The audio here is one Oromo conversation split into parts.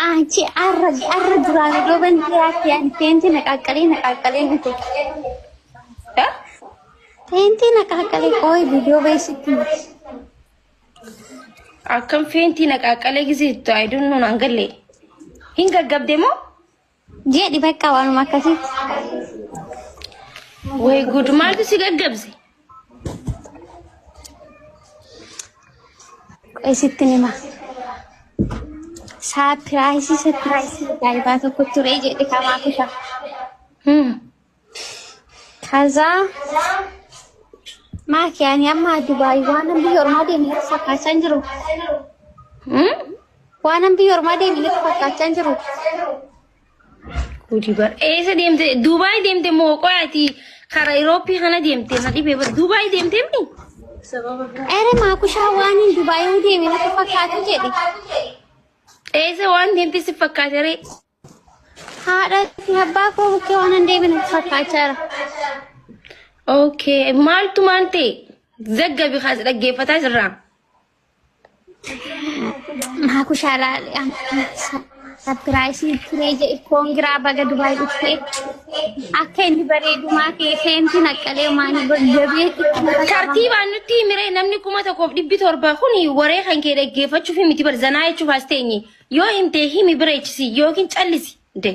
Anchi arra duraan roban tiraatti ani teenti naqaqqalee nuti. Teenti naqaqqalee qoy video beesitti. Akkam feenti naqaqqalee gisiitu I don't know nangalle. Hin gaggabde moo? Jedhi bakka waanuma akkasitti. Way good maaltu si gaggabse? Qoy sitti nima. Surprise ajaa'iba tokko ture jedhe kamaa kusha. Kaza makiani amma Dubai waan biyya ormaa deemee fakkaachaa jiru. Waan biyya ormaa deemee fakkaachaa jiru. Gudi bar eessa deemte Dubai deemte moo qoyaati karaa Eurooppii kana deemte na dhibee bar Dubai deemte mi? Ere maa kushaa waan Dubai deemee fakkaatu jedhe. Eessa waan deemte si fakkaatere? Haadha abbaa koo bukkee waan deemee fakkaachaa jira. Okay, maaltu maal ta'e? Zaggabi kaas dhaggeeffataa jirra. Maa kushaa laalee surprise ture jedhe koongiraa baga Dubai dhuftee akka inni bareedumaa kee feenti naqalee maanii gabee Tartiibaan nutti himire namni 1700 kun waree kan kee dhaggeeffachuuf miti bar zanaa jechuuf as teenye yoo himtee himi bireechisi yookiin callisi de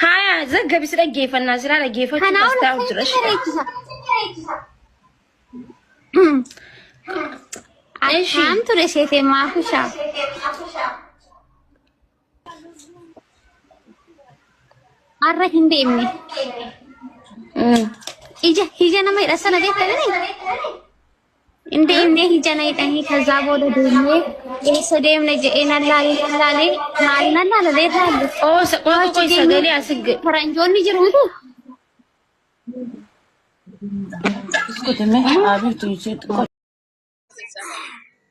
haya zaggabi si dhaggeeffannaa siraa dhaggeeffachuu as taa'u jira Asham ture seetee maa kushaa arra hin deemne. Hija nama hidha sana beektanii? Hin deemne hija na hidhanii kazaa booda deemnee eessa deemne jedhee nan laalee maali nan laalee laalle. Oh, qoy sagalee asig. Faranjoonni jiru miti.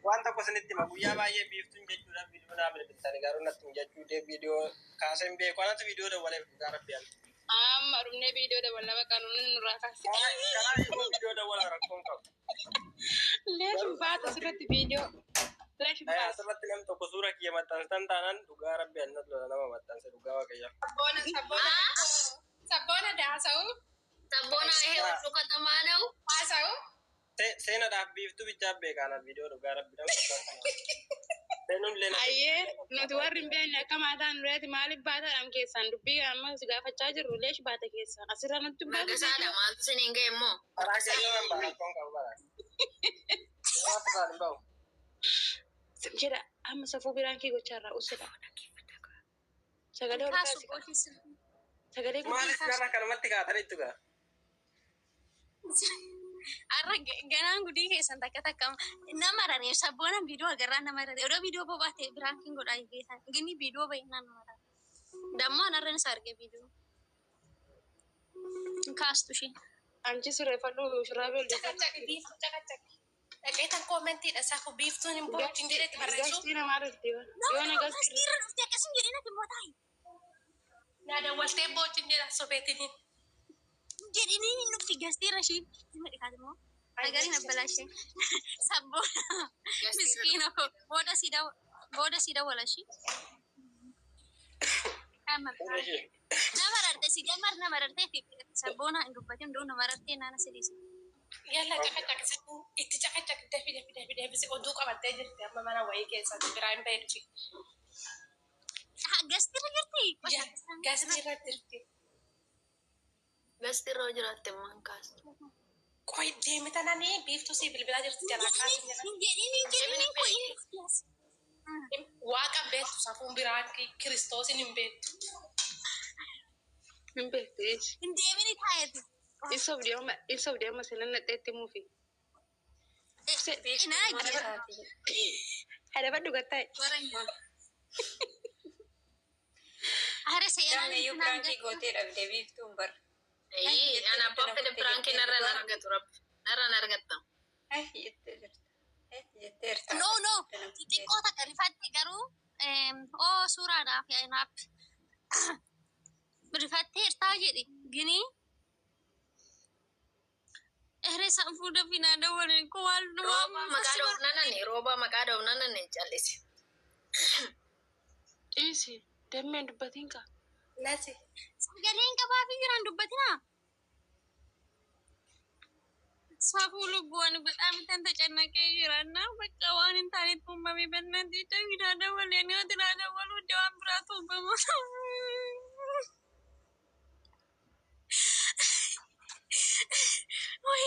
Wanta kosinitti ma guyyaa baay'ee biiftuun jechuudha viidiyoo naa bilbiltanii garuu natti jechuu viidiyoo kaasan beeku anatu viidiyoo dawwalee gara biyyan. Amma rumne viidiyoo dawwala bakka nuti nurraa kaase. Kanaa viidiyoo dawwala rakkoon qabu. Leeshin baata sirratti viidiyoo. Leeshin baata. Asirratti nam tokko suura kiyya maxxansitan taanaan dhugaa rabbi annatu nama maxxanse dhugaa waaqayyaa. Sabboona daasa'u. Sabboona heewwan dhukatamaa na'u. Haasa'u. Seenaadhaaf biiftuu bichaa beekaana viidiyoo dhugaa rabbi nama Ayyee nuti warri hin beekne akka maataan nureeti maaliif baataadhaan keessaan dubbii amma si gaafachaa jirru leesh baata keessaan asirra nutti baata. Nagasaadha maaltu siniin ga'e immoo. Jedha amma safuu biraan kee gochaa usedha. Sagalee ol kaasee. Sagalee maaliif gara kanumatti kaatanitti gaa? Arra ganaan gudii keessan takka nama raree sabboona viidiyoo agarraa nama raree odoo viidiyoo bobaate biraankiin godhaa geessan gini viidiyoo baay'inaan nama raree dammoo anarreen isa arge viidiyoo kaastu ishee. Anchi sirreeffadhu shurraabee ol Dhaqeetan koomentiidha isaa biiftuun hin boocin jedhetti barreessu. Gastii namaa dhufte yoo na gastii irra dhufte akkasuma jedhee natti immoo taa'i. naa dawwaltee boocin jedha sobeetiniin. Jedhanii hin dhufti gastii irra ishii dhimma dhikaati immoo nagariin abbalaashee sabboona miskiina booda si dawwala ishii. Nama rarte si gammar nama rarte sabboona hin dubbatin duu nama rarte naana sidiisa. Yalla cakacakisitu itti cakacak dafii bisi oduu qabattee jirti amma mana wayii keessatti biraa hin beekti. Gastii irra jirti? Gastii irra jirti. Gastii irra jiraatte maan kaastu. Qoy deemitananii biiftuu si bilbilaa jirti jalaa kaasin Waaqa beektu safuun biraa kiristoosin hin beektu. Hin beektu jechi. Hin deemini taayetu. Isa deema sinan nadheetti muufi. Ada baddu gattai. Are seenaan iyyuu pirankii gootee dhabdee biiftuun bar. ana pappe de pranki narra argatu rabbi narra argatta. No xiqqoo takka rifatti garuu suuraadhaaf naaf rifattee hirtaa jedhi gini san fuudhaa fi naannoo waliin kun waan Rooba maqaa dhoofnanane callisi. dhiisi. Dammeen dubbatiin ka. Lati. Sagaleen qabaa fi jiraan dubbatina. Saafuu lubbuun በጣም ተጨነቀ ይራና በቃ ዋን ኢንተርኔት ቡማሚ በእናንተ ይደውላል ወለ ነው ትላለ ወሉ ደዋም ብራቱ በሞት ወይ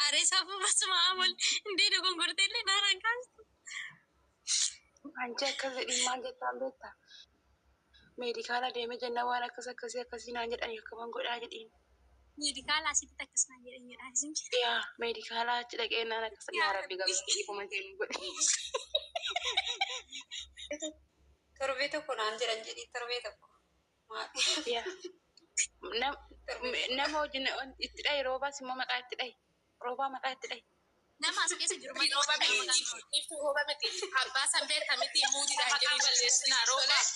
አሬ ሳፉ በስማሙል እንዴ ደጎ ጎርቴለ ናራንካስ አንቺ ከዚህ ማንጀታን ቤታ ሜዲካላ ደሜ ጀነዋን አከሰከሲ ናን ጀዳን የከማን ጎዳ ጀዲን ሜዲካላ ሲተከስና ጀደኝ አዝም ያ ሜዲካላ ጭደቀና ነከሰ ያ ረቢ ጋር ይቆመንቴን ጎዳ Torbee tokko naan jedhan jedhii torbee tokko. ያ nama wajjin itti dhayi rooba simmoo maqaa itti dhayi rooba maqaa itti dhayi nama as keessa jiru rooba miti abbaa sanbee tamiti muudidhaan jedhii balleessina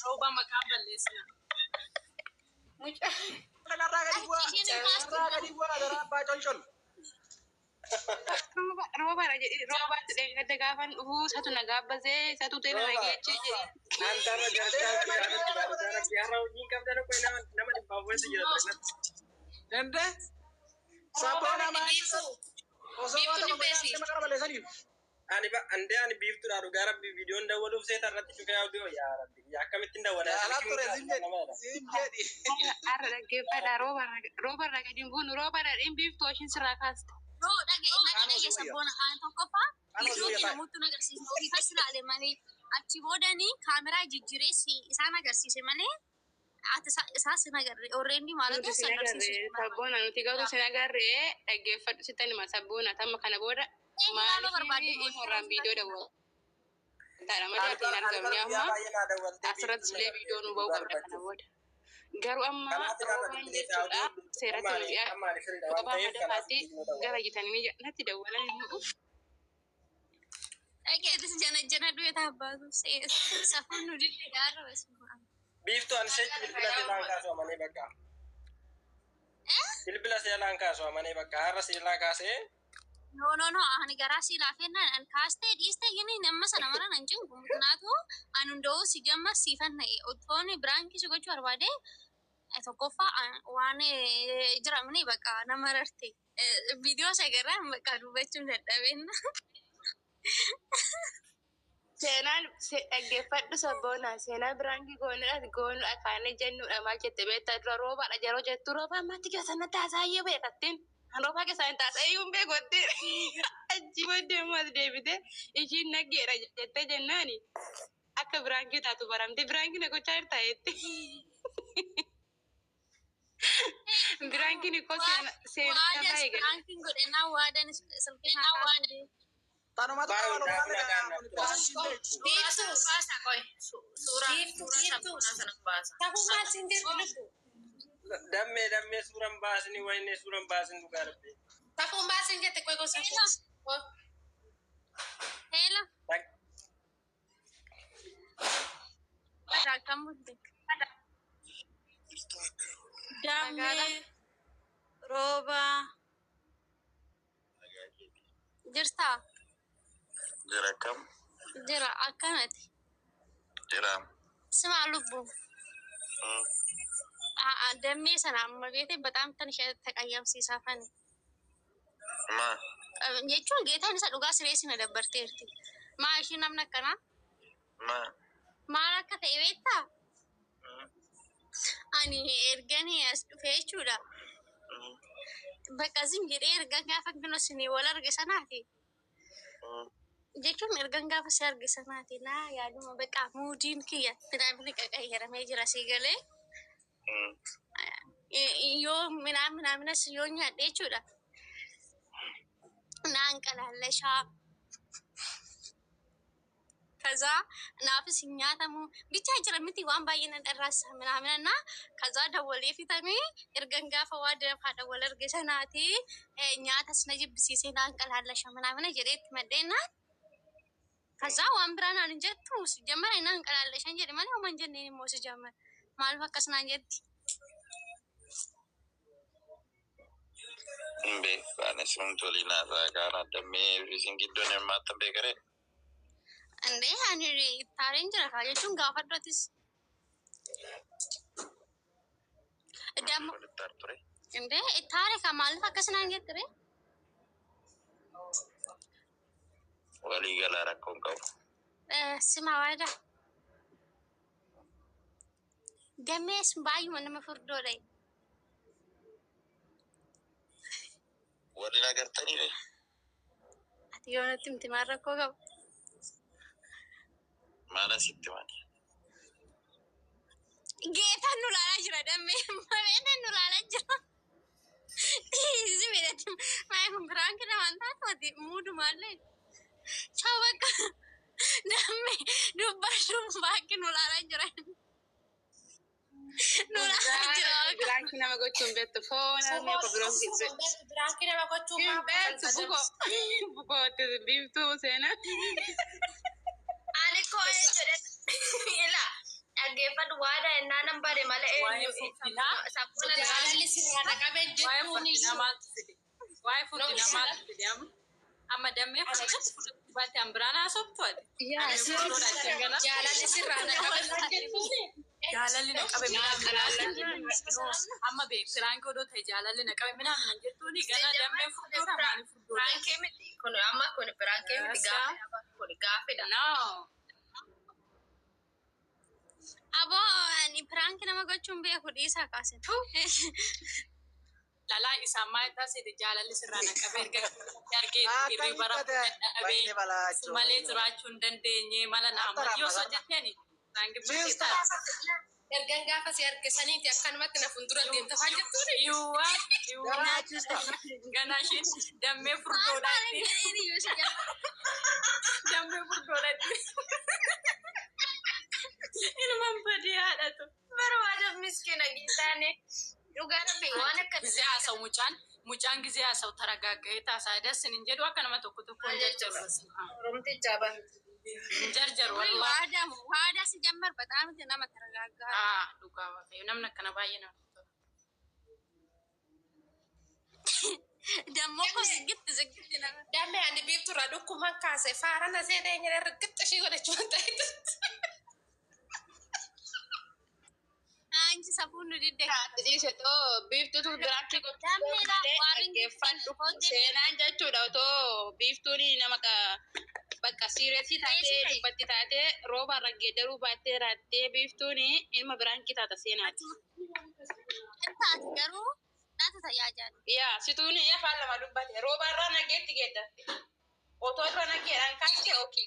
rooba maqaa balleessina Mucaa. rooba jedhii roobaatti dhayi gadda gaafan dhufuu satu nagaa basee satu teela nageechee jedhii Antara gara biara wajin kabda ko nama di bawah itu jadi. Ende? Siapa nama itu? Ani pak, ani beef tu ada gara video nda waduh saya tarat juga audio ya Rabbi. Ya kami tindak wadah. Arra dagge pada roba raga dimbun roba da in beef to shin sirakas no dage sabona kan tokkofa video namoota agarsiisu ifasira ale malee achi boodani kaameraa jijjireessi isaan agarsiise malee isaa sinagarre already maalatu agarsiise sabona nuti garuu sinagarre dhaggeeffadhu sittani ma sabona tamma kana booda maaliif horraan viidiyoo dawwal taadha madaatiin argamni amma asirratti illee viidiyoo nu ba'u qabda kana booda garuu amma roobaan jechuudha seeratti nu dhiyaa roobaa madafaatti gara jitanii natti dawwalan hin dhufu This jana duit apa tu? Safun nudil negara semua. Beef tu ane saya bila saya langkah sama ni baka. Bila saya langkah sama ni baka harus saya langkah saya. No, ahani garasi lafena an kaste diste gini nama sana mana nanjung kumutna tu anundo si jamma sifan nai. Othone branch ki coba cuar wade. Itu kofa wane jeram ni baka nama rarti. Video saya geram baka dua cuma datang. Seenaan dhaggeeffadhu sabboona seenaa biraanki goonu akaanii jennuudha maal jette beektaa dura roobaadha yeroo jettu rooba ammaatti keessan taasaayyee beekattiin kan roobaa keessan taasaayyuu hin beekottiin achi booddee immoo as deebite ishiin naggeedha jettee jennaani akka biraankii taatu baramte biraankiin gochaa jirtaa jetti biraankiin ikkoo seenaa baay'ee biraankiin godhennaa waadan silkii haakaatu Tanuma tu kalau Biiftu baasa qoy. Suuraa sabboonaa sana baasa. Tahuu maal siin jedhu damme suuraan baasni wayne suuraan baasni dhugaa rabbi. tahuu maal siin jette qoy gosa. Hello. Ada kamu deh. Damme. Rooba. Jirta. Jira kam? Jira akkanati. Jira. Sima lubbu. Dammee sana amma beete በጣም ትንሽ ተቀየምሲisa fani. Ma. Jechuun geetaan isa dhugaa sireessi na dabbarteerti. Maa ishii namni akkanaa? Ma. Maal akka ta'e beektaa? Ani erganii as dhufee jechuudha. Bakka isin jedhee erga gaafa ginoosini wal arge sanaati. Jechuun ergan gaafa si arge sanaati laa yaaduma bakka muudiin kiyya midhaan qaqayyaramee jira si galee. Yoo midhaan yoo nyaadhe jechuudha. Naan qalaallashaa. ከዛ ናፍስ ኛታሙ ብቻ ጅረምቲ ዋን ባይነ ደራሳ ምናምንና ከዛ ደወሌ ፊተሚ እርገንጋ ፈዋደ ፋደ ወለር ገሰናቲ ኛታስ ነጅብ ሲሴና አንቀላለሽ ምናምን ጀሬት መደና ከዛ ዋን ብራና እንጀቱ ሲጀመር አይና አንቀላለሽ እንጀ ማለት ወንጀል ነኝ ሞስ ጀመር ማልፈቀስና እንጀት Be bana sun tolina zakana da me singidone matta be kare. Ande ani tarin jira kaya chung gafat ratis. Dam ande tare kamal fakas nange tere. Wali galara kongkau. Sima wada. Games bayu mana mafurdo dai. Wali nagar tani deh. Ati yona tim arra ko gab. Mana sitti mani. Geeta nulala jira dame mabena nulala jira. Izi mera tim mai kumbrang kena mantat mati mudu malle. Chawak dame dubba ke nulala jira. Nulala jira. Branchi nama gochun betto fona me ko bronchi Branchi nama gochun ma betto buko te biftu sena ani ko ila agefad wada na nambare mala sapuna dalali sirana kabe jetuni wai futina mal fidiam amma damme bati ambrana soptod ya jalali sirana kabe jetuni jalali na kabe amma be franco do te jalali na kabe mina jetuni gana damme futura mani futura franke mi kono amma kono franke mi gafe da no Abo ani prank nama gochun be khudi sa kasen. Lala isa mai ta se de jalali sirana kabe yarge iri bara abe male turachun dandenye mala na amma yo so jeteni tangi bita ergan gafa si arkesani ti akan mat na fundura din ta fajetuni yuwa ganashin damme furdo dati damme furdo dati ini mampadi ada tuh baru ada miskina gitane juga nabi wana kan gize asau mucan gize asau taragaga ita sada sinin jedu akan ma to kutu kon jarjar rumti jaban jarjar wallahi wada si jammar batam te nama taragaga duka wa kayo namna kana bayina dammo ko sigit nama dame andi bibtu radu kuma kase farana se de nyere reket shi gode chonta itu anji sabunu didde jadi seto biftu tu berarti ko damme da warin ke fatu sena jachu da to biftu ni nama ka bakka sireti tate dibatti tate roba ragge daru batte ratte biftu ni ilma beran kita ta sena enta garu nata sayajan ya situ ni ya falla ma dubbate roba rana getti gedda oto rana ge an kakke oki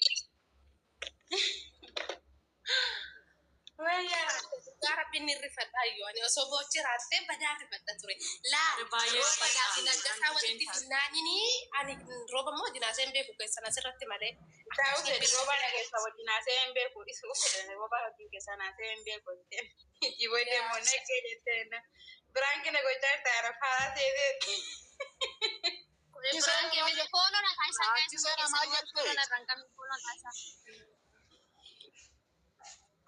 waya gara pinni rifata ayo ani so bochi ratte badati badaturi la roba ya sinaga sawati tinani ni ani roba mo dina sembe ku kesana sirate male tahu jadi roba na gesa wajina sembe ku isu roba ke sana sembe ko ibo de moneke jetena branche ne goita tara fara sede branche me de kono na kaisa kono na rangkam kono kaisa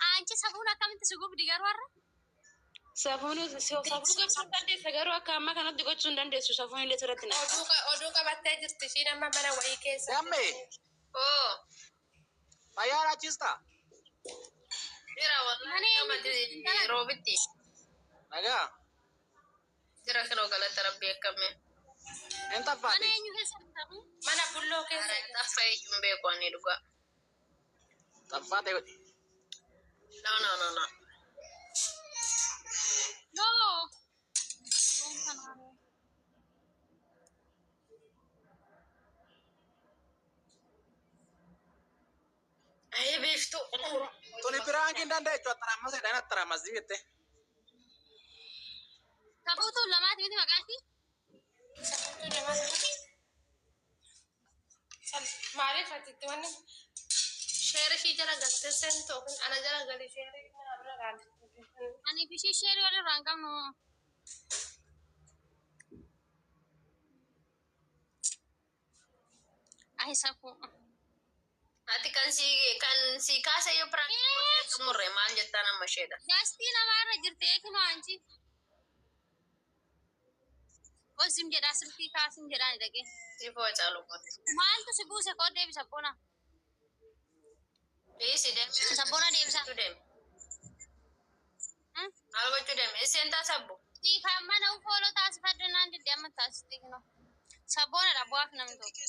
anchi sabuna kamte sugub digar warra sabunu sande sagaru akama kana digo chundande su sabunu le turatina oduka batte jirti shina mamana wai kesa Damme, oh mayara cista. ira wallahi kama di robiti Naga, jira kano galata rabbi kame enta mana fati. enyu hesabu mana bullo kesa ta fay jumbe ko ni duga Tafate ko. no no ay biftu Tuni pirangin dande cho taramas dana taramas dibete. kabutu lamat miti magati معرفة تتمنى شير شي جرى قصة سنتو أنا جرى قالي شير أنا أبغى قال ani bishi share wala rangam no ai sapu nanti kan si kasa yo perang tumure mal jatana masheda jasti na mara jirte ekno anchi Osim jedha silkii kaasim jedhaan dhaqee. Sifoo caalumooti. Maaltu si buuse koo deebisa bona. Dhiisi deemee. Sabboona deebisa. Deeme. Maal gochuu deeme? Isheen taasabbu. Kan mana ufooloo taasifadhu naan didde amma taasifte kunoo. Sabboonadha bu'aaf namni tokko.